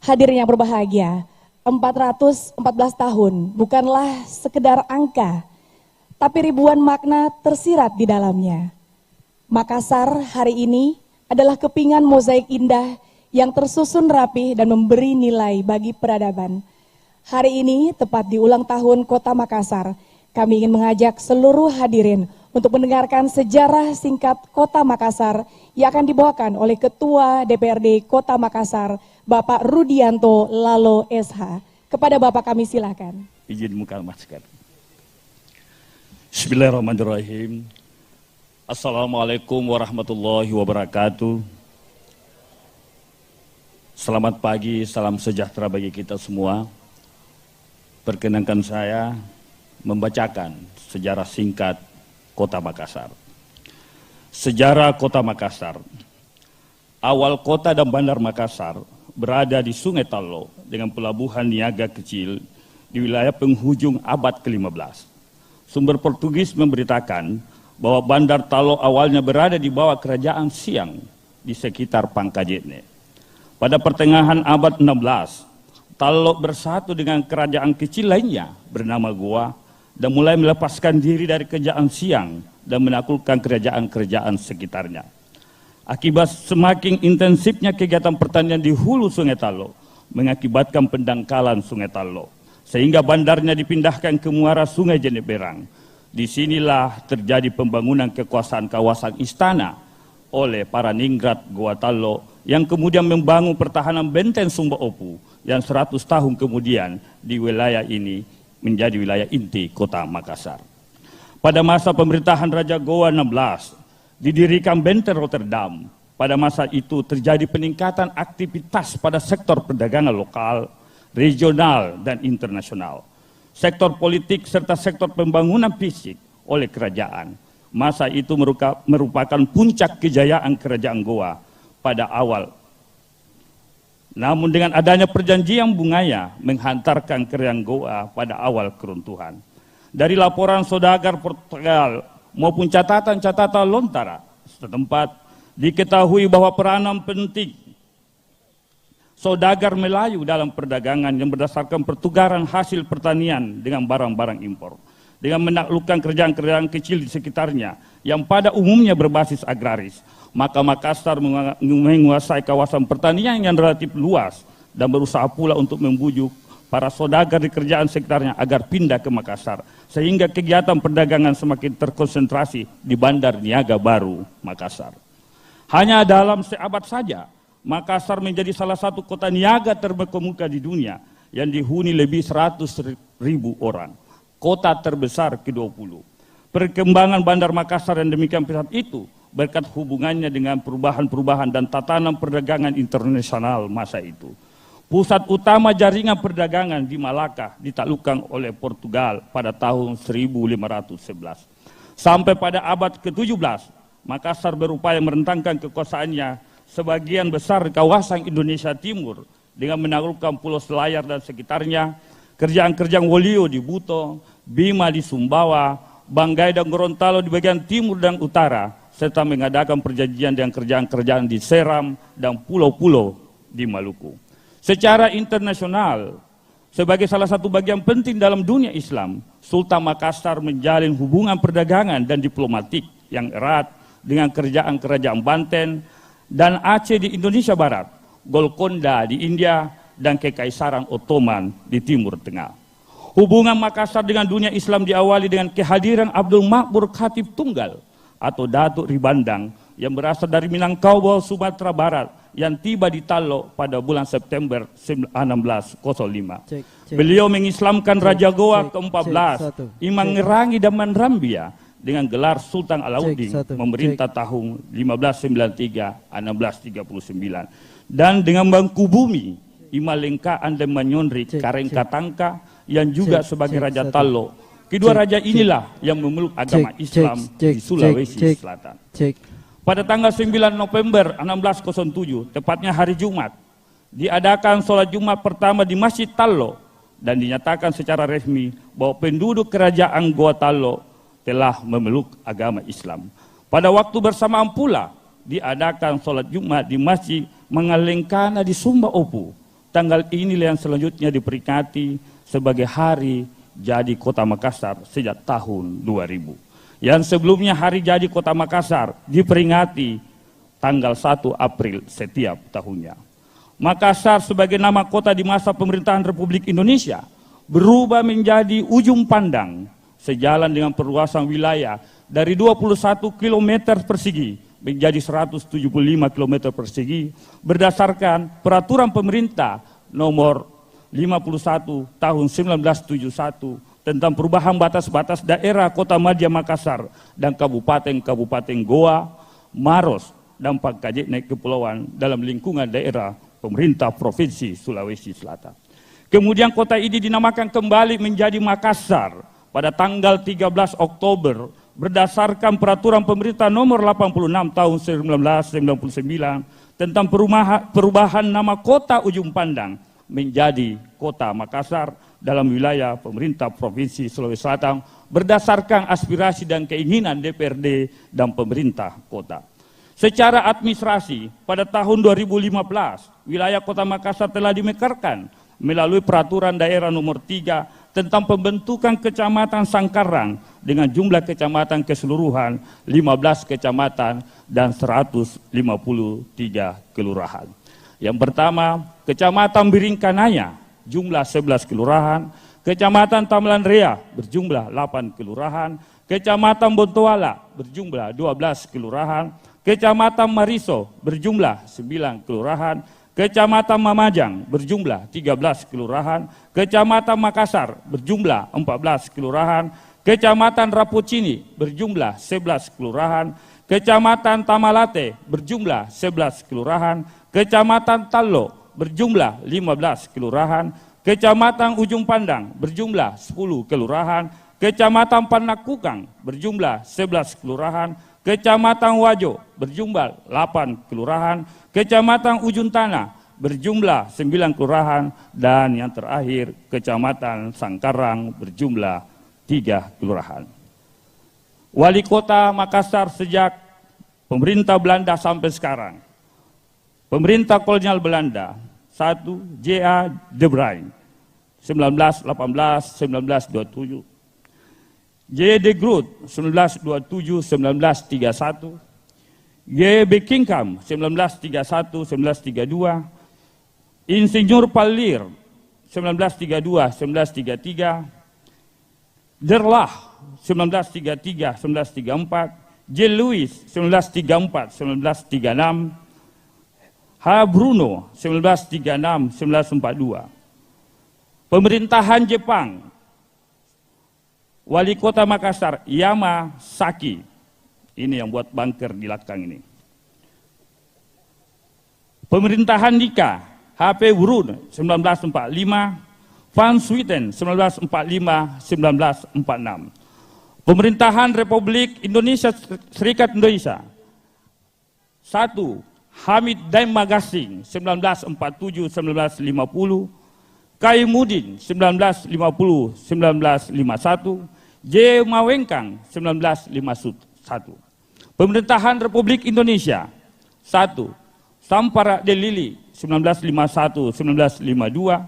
Hadirin yang berbahagia, 414 tahun bukanlah sekedar angka, tapi ribuan makna tersirat di dalamnya. Makassar hari ini adalah kepingan mozaik indah yang tersusun rapi dan memberi nilai bagi peradaban. Hari ini, tepat di ulang tahun Kota Makassar, kami ingin mengajak seluruh hadirin untuk mendengarkan sejarah singkat Kota Makassar yang akan dibawakan oleh Ketua DPRD Kota Makassar, Bapak Rudianto Lalo SH. Kepada Bapak kami silakan. Izin mukalmaskan. Bismillahirrahmanirrahim. Assalamualaikum warahmatullahi wabarakatuh. Selamat pagi, salam sejahtera bagi kita semua. Perkenankan saya membacakan sejarah singkat Kota Makassar. Sejarah Kota Makassar. Awal kota dan bandar Makassar berada di Sungai Tallo dengan pelabuhan niaga kecil di wilayah penghujung abad ke-15. Sumber Portugis memberitakan bahwa bandar Tallo awalnya berada di bawah kerajaan Siang di sekitar Pangkajene. Pada pertengahan abad 16, Tallo bersatu dengan kerajaan kecil lainnya bernama Goa dan mulai melepaskan diri dari kerajaan Siang dan menaklukkan kerajaan-kerajaan sekitarnya. Akibat semakin intensifnya kegiatan pertanian di hulu Sungai Tallo mengakibatkan pendangkalan Sungai Tallo, sehingga bandarnya dipindahkan ke muara Sungai Jeneberang. Disinilah terjadi pembangunan kekuasaan kawasan istana oleh para ningrat Goa Tallo yang kemudian membangun pertahanan benteng Sumba Opu yang 100 tahun kemudian di wilayah ini menjadi wilayah inti Kota Makassar. Pada masa pemerintahan Raja Goa 16, didirikan benteng Rotterdam. Pada masa itu terjadi peningkatan aktivitas pada sektor perdagangan lokal, regional, dan internasional. Sektor politik serta sektor pembangunan fisik oleh kerajaan. Masa itu merupakan puncak kejayaan kerajaan Goa pada awal. Namun dengan adanya perjanjian Bungaya menghantarkan kerajaan Goa pada awal keruntuhan. Dari laporan saudagar Portugal maupun catatan-catatan lontara setempat diketahui bahwa peranan penting saudagar Melayu dalam perdagangan yang berdasarkan pertukaran hasil pertanian dengan barang-barang impor. Dengan menaklukkan kerajaan-kerajaan kecil di sekitarnya yang pada umumnya berbasis agraris, maka Makassar menguasai kawasan pertanian yang relatif luas dan berusaha pula untuk membujuk para saudagar di kerajaan sekitarnya agar pindah ke Makassar, sehingga kegiatan perdagangan semakin terkonsentrasi di Bandar Niaga Baru Makassar. Hanya dalam seabad saja, Makassar menjadi salah satu kota niaga terkemuka di dunia yang dihuni lebih 100.000 orang. Kota terbesar ke-20. Perkembangan Bandar Makassar yang demikian pesat itu berkat hubungannya dengan perubahan-perubahan dan tatanan perdagangan internasional masa itu. Pusat utama jaringan perdagangan di Malaka ditaklukkan oleh Portugal pada tahun 1511. Sampai pada abad ke-17, Makassar berupaya merentangkan kekuasaannya sebagian besar kawasan Indonesia Timur dengan menaklukkan Pulau Selayar dan sekitarnya, kerajaan-kerajaan Wolio di Buto, Bima di Sumbawa, Banggai dan Gorontalo di bagian timur dan utara, serta mengadakan perjanjian dengan kerajaan-kerajaan di Seram dan pulau-pulau di Maluku. Secara internasional, sebagai salah satu bagian penting dalam dunia Islam, Sultan Makassar menjalin hubungan perdagangan dan diplomatik yang erat dengan kerajaan-kerajaan Banten dan Aceh di Indonesia Barat, Golkonda di India, dan Kekaisaran Ottoman di Timur Tengah. Hubungan Makassar dengan dunia Islam diawali dengan kehadiran Abdul Makmur Khatib Tunggal atau Datuk Ribandang yang berasal dari Minangkabau, Sumatera Barat yang tiba di Tallo pada bulan September 1605. Beliau mengislamkan Raja Goa ke-14, Imam Ngerangi dan Manrambia dengan gelar Sultan Alauddin, memerintah tahun 1593-1639, dan dengan Bangku Bumi Imalengkaan dan Manyonrik Karengka Tangka yang juga sebagai Raja Tallo. Kedua raja inilah yang memeluk agama Islam di Sulawesi Selatan. Pada tanggal 9 November 1607, tepatnya hari Jumat, diadakan sholat Jumat pertama di Masjid Tallo dan dinyatakan secara resmi bahwa penduduk kerajaan Goa Tallo telah memeluk agama Islam. Pada waktu bersamaan pula diadakan sholat Jumat di Masjid Mangalengkana di Sumba Opu tanggal inilah yang selanjutnya diperingati sebagai hari jadi Kota Makassar sejak tahun 2000. Yang sebelumnya hari jadi Kota Makassar diperingati tanggal 1 April setiap tahunnya. Makassar sebagai nama kota di masa pemerintahan Republik Indonesia berubah menjadi ujung pandang sejalan dengan perluasan wilayah dari 21 km persegi menjadi 175 km persegi berdasarkan peraturan pemerintah nomor 51 tahun 1971 tentang perubahan batas-batas daerah Kota Madya Makassar dan Kabupaten-Kabupaten Goa, Maros, dan Pangkajene Kepulauan dalam lingkungan daerah pemerintah Provinsi Sulawesi Selatan. Kemudian kota ini dinamakan kembali menjadi Makassar pada tanggal 13 Oktober berdasarkan peraturan pemerintah nomor 86 tahun 1999 tentang perubahan nama kota Ujung Pandang menjadi Kota Makassar dalam wilayah pemerintah Provinsi Sulawesi Selatan berdasarkan aspirasi dan keinginan DPRD dan pemerintah kota. Secara administrasi, pada tahun 2015, wilayah Kota Makassar telah dimekarkan melalui peraturan daerah nomor 3 tentang pembentukan kecamatan Sangkarang dengan jumlah kecamatan keseluruhan 15 kecamatan dan 153 kelurahan. Yang pertama, Kecamatan Biringkanaya jumlah 11 kelurahan, Kecamatan Tamalan Rea berjumlah 8 kelurahan, Kecamatan Bontoala berjumlah 12 kelurahan, Kecamatan Mariso berjumlah 9 kelurahan, Kecamatan Mamajang berjumlah 13 kelurahan, Kecamatan Makassar berjumlah 14 kelurahan, Kecamatan Rapocini berjumlah 11 kelurahan, Kecamatan Tamalate berjumlah 11 kelurahan, Kecamatan Tallo berjumlah 15 kelurahan, Kecamatan Ujung Pandang berjumlah 10 kelurahan, Kecamatan Panakukang berjumlah 11 kelurahan, Kecamatan Wajo berjumlah 8 kelurahan, Kecamatan Ujung Tanah berjumlah 9 kelurahan, dan yang terakhir Kecamatan Sangkarang berjumlah 3 kelurahan. Wali Kota Makassar sejak pemerintah Belanda sampai sekarang. Pemerintah kolonial Belanda, 1. J.A. de Bruin, 1918-1927. J. de Groot, 1927-1931. J. Beckingham, 1931-1932. Insinyur Pallir, 1932-1933. Derlah, 1933-1934. J. Lewis, 1934-1936. H. Bruno, 1936-1942. Pemerintahan Jepang, Wali Kota Makassar, Yamasaki. Ini yang buat bunker di belakang ini. Pemerintahan Nika, HP Wurun, 1945. Van Swieten, 1945-1946. Pemerintahan Republik Indonesia Serikat Indonesia. 1. Hamid Daim Magasing, 1947-1950. Kaimudin, 1950-1951. J. Mawengkang, 1951. Pemerintahan Republik Indonesia. 1. Sampara Delili, 1951-1952.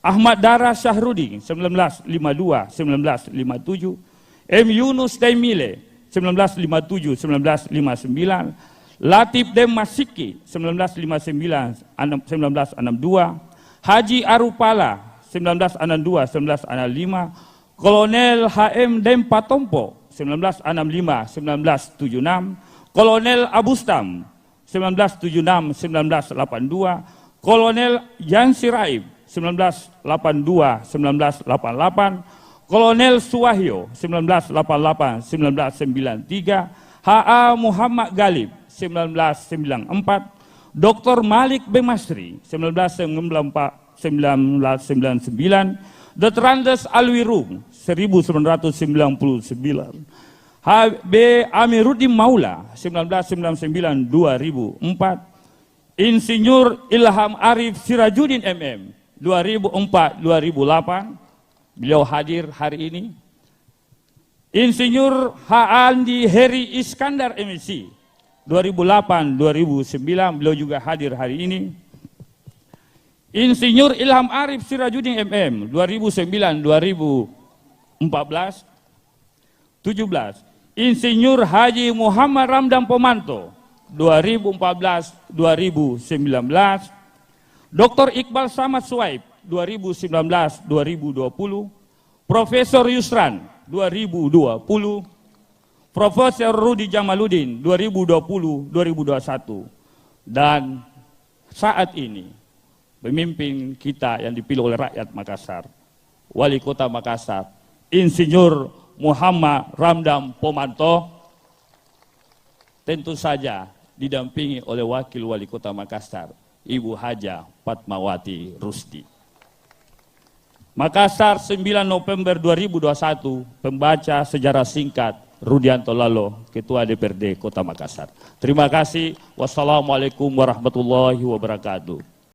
Ahmad Dara Syahrudin, 1952-1957. M. Yunus Daimile, 1957-1959. Latif Dem Masiki, 1959-1962. Haji Arupala, 1962-1965. Kolonel HM Dem Patompo, 1965-1976. Kolonel Abustam, 1976-1982. Kolonel Jan Siraib, 1982-1988. Kolonel Suwahyo, 1988-1993. H.A. Muhammad Galib, 1994. Dr. Malik B. Masri, 1994-1999. Dr. Andes Alwirum, 1999. H.B. Amiruddin Maula, 1999-2004. Insinyur Ilham Arif Sirajuddin MM, 2004-2008. Beliau hadir hari ini. Insinyur H. Andi Heri Iskandar MSc, 2008-2009, beliau juga hadir hari ini. Insinyur Ilham Arif Sirajudin MM 2009-2014. 17. Insinyur Haji Muhammad Ramdan Pomanto 2014-2019. Dr. Iqbal Samad Suaib 2019-2020. Profesor Yusran 2020. Profesor Rudi Jamaludin 2020-2021. Dan saat ini pemimpin kita yang dipilih oleh rakyat Makassar, Wali Kota Makassar, Insinyur Muhammad Ramdan Pomanto, tentu saja didampingi oleh Wakil Wali Kota Makassar, Ibu Haja Fatmawati Rusdi. Makassar 9 November 2021, pembaca sejarah singkat Rudianto Lalo, Ketua DPRD Kota Makassar. Terima kasih. Wassalamualaikum warahmatullahi wabarakatuh.